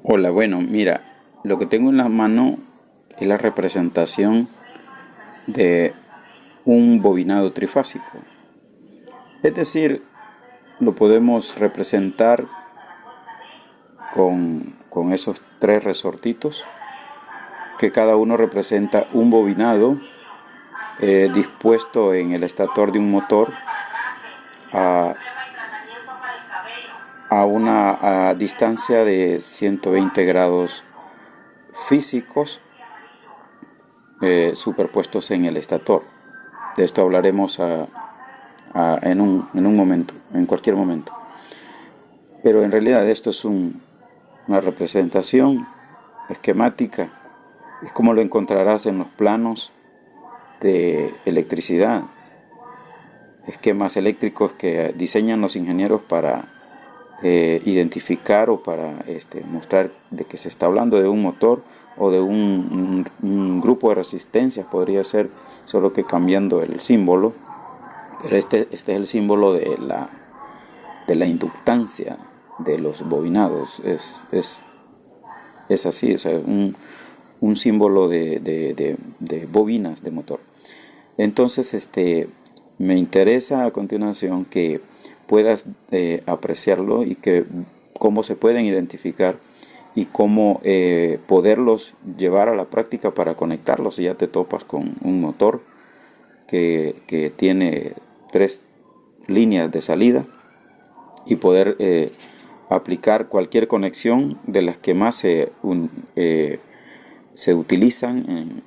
Hola, bueno, mira, lo que tengo en la mano es la representación de un bobinado trifásico. Es decir, lo podemos representar con esos tres resortitos, que cada uno representa un bobinado dispuesto en el estator de un motor a, a una distancia de 120 grados físicos superpuestos en el estator. De esto hablaremos en un momento, en cualquier momento. Pero en realidad esto es una representación esquemática. Es como lo encontrarás en los planos de electricidad. Esquemas eléctricos que diseñan los ingenieros para identificar o para mostrar de que se está hablando de un motor o de un grupo de resistencias, podría ser, solo que cambiando el símbolo. Pero este es el símbolo de la inductancia de los bobinados. Es así, es un símbolo de bobinas de motor. Entonces, me interesa a continuación que puedas apreciarlo y que cómo se pueden identificar y cómo poderlos llevar a la práctica para conectarlos si ya te topas con un motor que tiene 3 líneas de salida y poder aplicar cualquier conexión de las que más se utilizan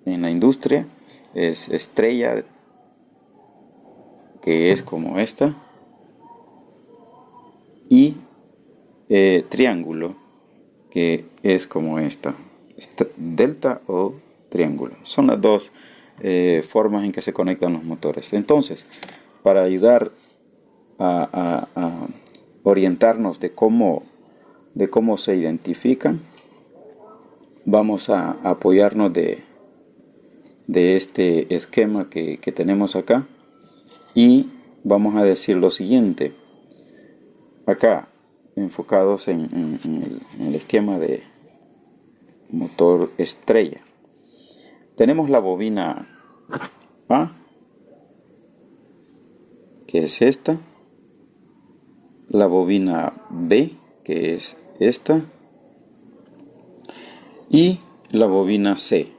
en la industria. Es estrella, que es como esta, y triángulo, que es como esta, delta o triángulo. Son las dos formas en que se conectan los motores. Entonces, para ayudar a orientarnos de cómo se identifican, vamos a apoyarnos de este esquema que tenemos acá, y vamos a decir lo siguiente. Acá, enfocados en el esquema de motor estrella, tenemos la bobina A, que es esta, la bobina B, que es esta, y la bobina C,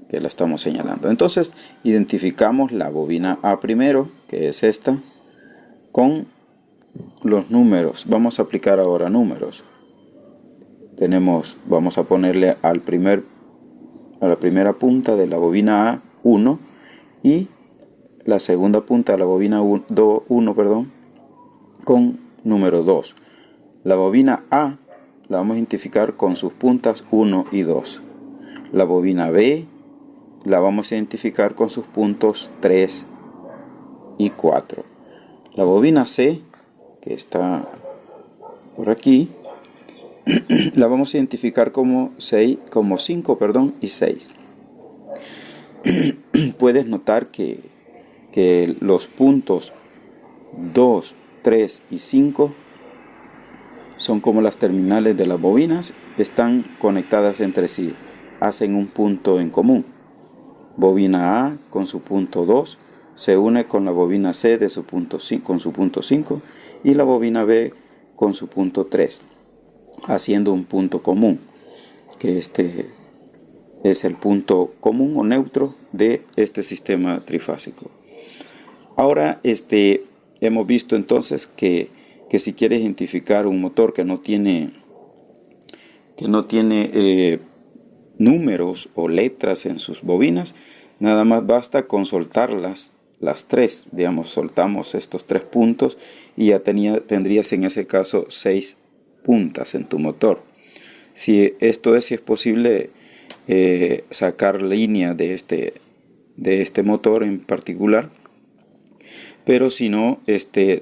que la estamos señalando. Entonces identificamos la bobina A primero, que es esta, con los números. Vamos a aplicar ahora números. Vamos a ponerle a la primera punta de la bobina A 1 y la segunda punta de la bobina 1, con número 2. La bobina A la vamos a identificar con sus puntas 1 y 2. La bobina B la vamos a identificar con sus puntos 3 y 4. La bobina C, que está por aquí, la vamos a identificar como 5 y 6. Puedes notar que los puntos 2, 3 y 5 son como las terminales de las bobinas, están conectadas entre sí, hacen un punto en común. Bobina A con su punto 2 se une con la bobina C de su punto 5, con su punto 5, y la bobina B con su punto 3, haciendo un punto común, que es el punto común o neutro de este sistema trifásico. Ahora hemos visto entonces que si quieres identificar un motor que no tiene números o letras en sus bobinas, nada más basta con soltarlas, las tres, digamos, soltamos estos 3 puntos y ya tendrías en ese caso 6 puntas en tu motor. Si es posible sacar línea de este motor en particular, pero si no,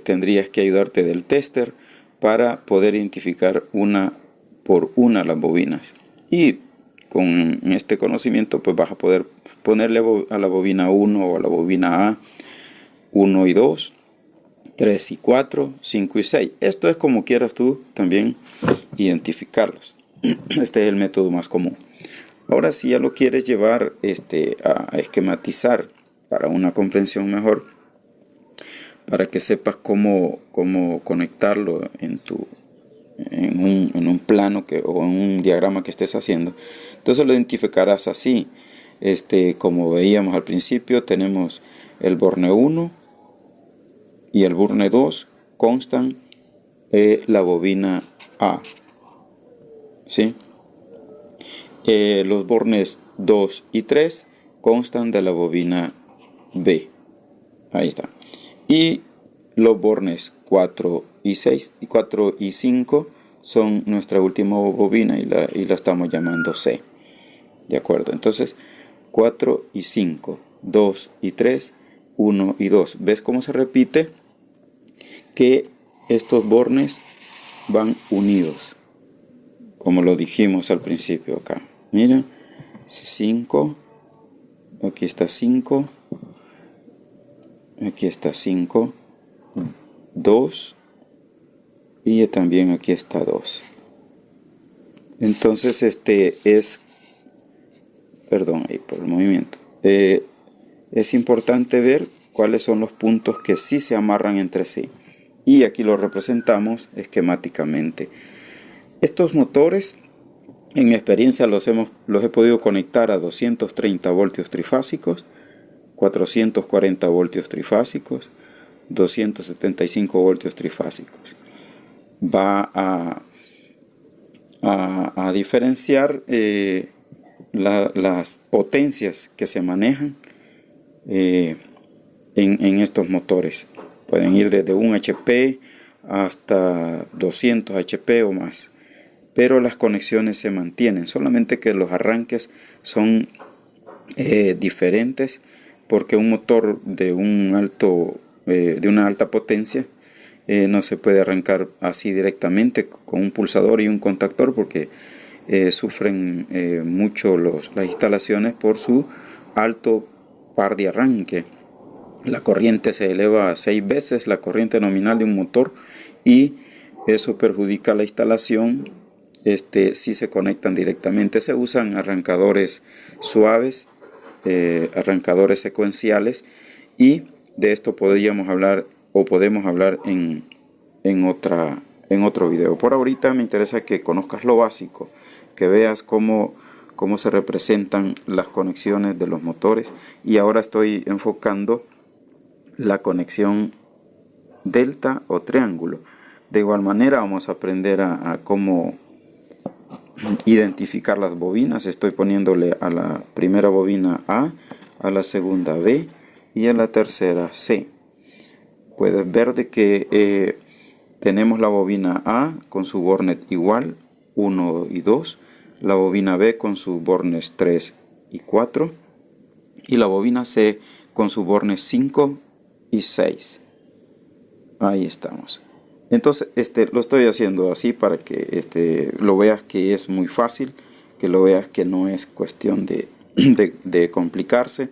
tendrías que ayudarte del tester para poder identificar una por una las bobinas. Y con este conocimiento pues vas a poder ponerle a la bobina 1 o a la bobina A 1 y 2, 3 y 4, 5 y 6. Esto es como quieras tú también identificarlos. Este es el método más común. Ahora, si ya lo quieres llevar a esquematizar para una comprensión mejor, para que sepas cómo conectarlo en un plano o en un diagrama que estés haciendo, entonces lo identificarás así. Como veíamos al principio, tenemos el borne 1 y el borne 2 constan la bobina A, ¿sí? Los bornes 2 y 3 constan de la bobina B. Ahí está. Y los bornes 4 y 6 y 4 y 5 son nuestra última bobina y la estamos llamando C. ¿De acuerdo? Entonces, 4 y 5, 2 y 3, 1 y 2. ¿Ves cómo se repite? Que estos bornes van unidos, como lo dijimos al principio acá. Mira, 5, aquí está 5, aquí está 5, 2 y también aquí está 2. Entonces perdón ahí por el movimiento. Es importante ver cuáles son los puntos que sí se amarran entre sí. Y aquí lo representamos esquemáticamente. Estos motores, en mi experiencia, los he podido conectar a 230 voltios trifásicos, 440 voltios trifásicos, 275 voltios trifásicos. Va a diferenciar las potencias que se manejan en estos motores. Pueden ir desde 1 HP hasta 200 HP o más, pero las conexiones se mantienen, solamente que los arranques son diferentes, porque un motor de una alta potencia no se puede arrancar así directamente con un pulsador y un contactor, porque sufren mucho las instalaciones por su alto par de arranque. La corriente se eleva a 6 veces la corriente nominal de un motor y eso perjudica la instalación si se conectan directamente. Se usan arrancadores suaves, arrancadores secuenciales, y de esto podemos hablar en otro video. Por ahorita me interesa que conozcas lo básico, que veas cómo se representan las conexiones de los motores, y ahora estoy enfocando la conexión delta o triángulo. De igual manera vamos a aprender a cómo identificar las bobinas. Estoy poniéndole a la primera bobina A, a la segunda B y a la tercera C. Puedes ver de que tenemos la bobina A con su bornet igual 1 y 2, la bobina B con sus bornes 3 y 4 y la bobina C con sus bornes 5 y 6. Ahí estamos. Entonces lo estoy haciendo así para que lo veas que es muy fácil, que lo veas que no es cuestión de complicarse,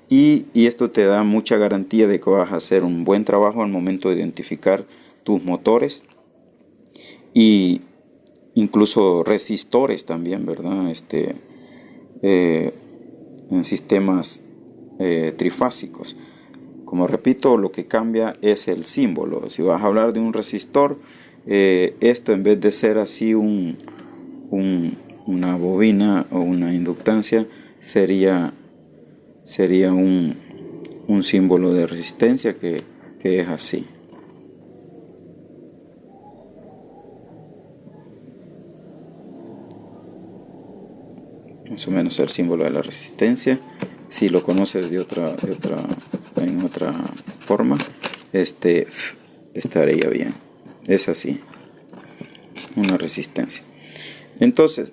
y esto te da mucha garantía de que vas a hacer un buen trabajo al momento de identificar tus motores, y incluso resistores también, ¿verdad? En sistemas trifásicos. Como repito, lo que cambia es el símbolo. Si vas a hablar de un resistor, esto en vez de ser así una bobina o una inductancia, sería un símbolo de resistencia que es así. Más o menos el símbolo de la resistencia. Si lo conoces en otra forma, estaría bien. Es así, una resistencia. Entonces,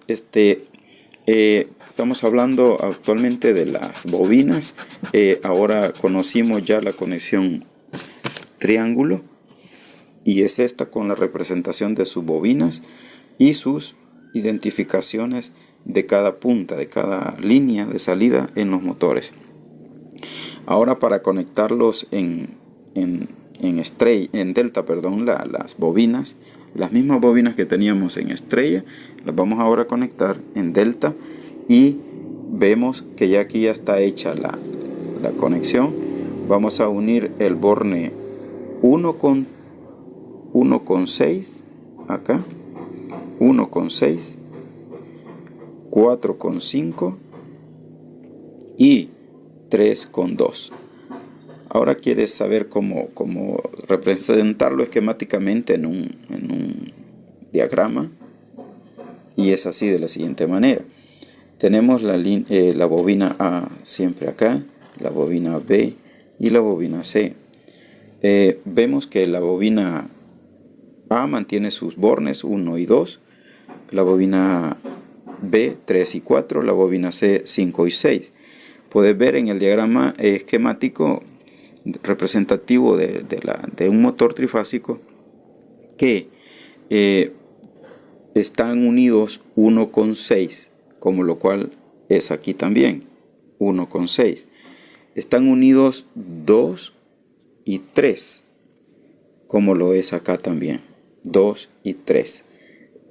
estamos hablando actualmente de las bobinas. Ahora conocimos ya la conexión triángulo, y es esta con la representación de sus bobinas y sus identificaciones de cada punta, de cada línea de salida en los motores. Ahora, para conectarlos en estrella, en delta, perdón, las bobinas, las mismas bobinas que teníamos en estrella, las vamos ahora a conectar en delta y vemos que ya aquí ya está hecha la conexión. Vamos a unir el borne 1,6 acá, 1,6, 4,5 y 3,2. Ahora quieres saber cómo representarlo esquemáticamente en un diagrama, y es así de la siguiente manera. Tenemos la bobina A siempre acá, la bobina B y la bobina C. Vemos que la bobina A mantiene sus bornes 1 y 2, la bobina B 3 y 4, la bobina C 5 y 6. Puedes ver en el diagrama esquemático representativo de un motor trifásico que están unidos 1,6, como lo cual es aquí también 1,6. Están unidos 2 y 3, como lo es acá también 2 y 3.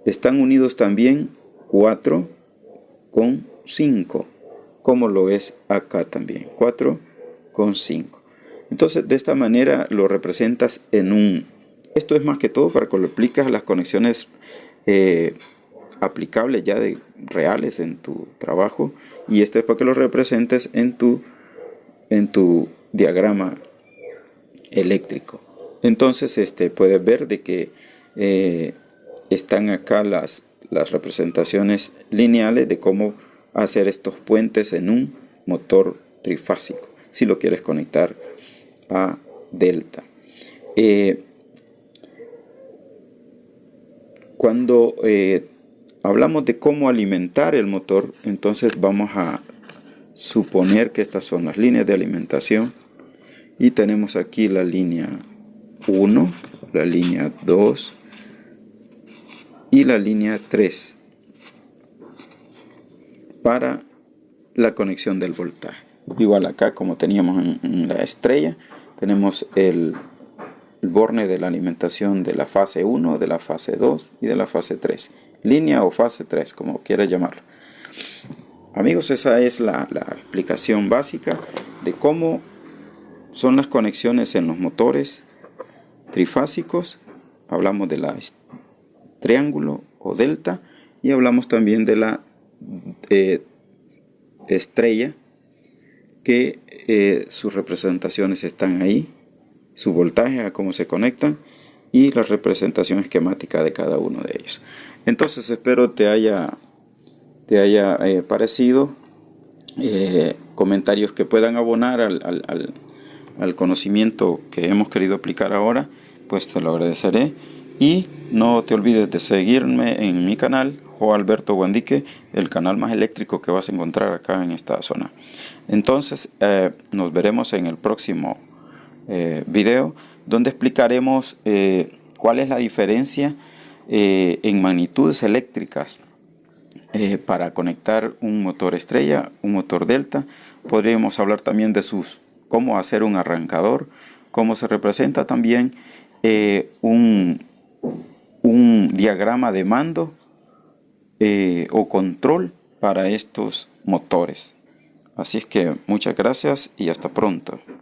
Están unidos también 4,5, como lo es acá también 4,5. Entonces de esta manera lo representas en un... Esto es más que todo para que lo aplicas a las conexiones aplicables ya reales en tu trabajo, y esto es para que lo representes en tu diagrama eléctrico. Entonces puedes ver de que están acá las representaciones lineales de cómo hacer estos puentes en un motor trifásico, si lo quieres conectar a delta. Cuando hablamos de cómo alimentar el motor, entonces vamos a suponer que estas son las líneas de alimentación, y tenemos aquí la línea 1, la línea 2 y la línea 3 para la conexión del voltaje. Igual acá, como teníamos en la estrella, tenemos el borne de la alimentación de la fase 1, de la fase 2 y de la fase 3. Línea o fase 3, como quieras llamarlo. Amigos, esa es la explicación básica de cómo son las conexiones en los motores trifásicos. Hablamos de la triángulo o delta, y hablamos también de la estrella, que sus representaciones están ahí, su voltaje, a cómo se conectan, y la representación esquemática de cada uno de ellos. Entonces espero te haya parecido, comentarios que puedan abonar al conocimiento que hemos querido aplicar ahora, pues te lo agradeceré. Y no te olvides de seguirme en mi canal, Jo Alberto Guandique, el canal más eléctrico que vas a encontrar acá en esta zona. Entonces nos veremos en el próximo video, donde explicaremos cuál es la diferencia en magnitudes eléctricas para conectar un motor estrella, un motor delta. Podríamos hablar también de cómo hacer un arrancador, cómo se representa también un diagrama de mando o control para estos motores. Así es que muchas gracias y hasta pronto.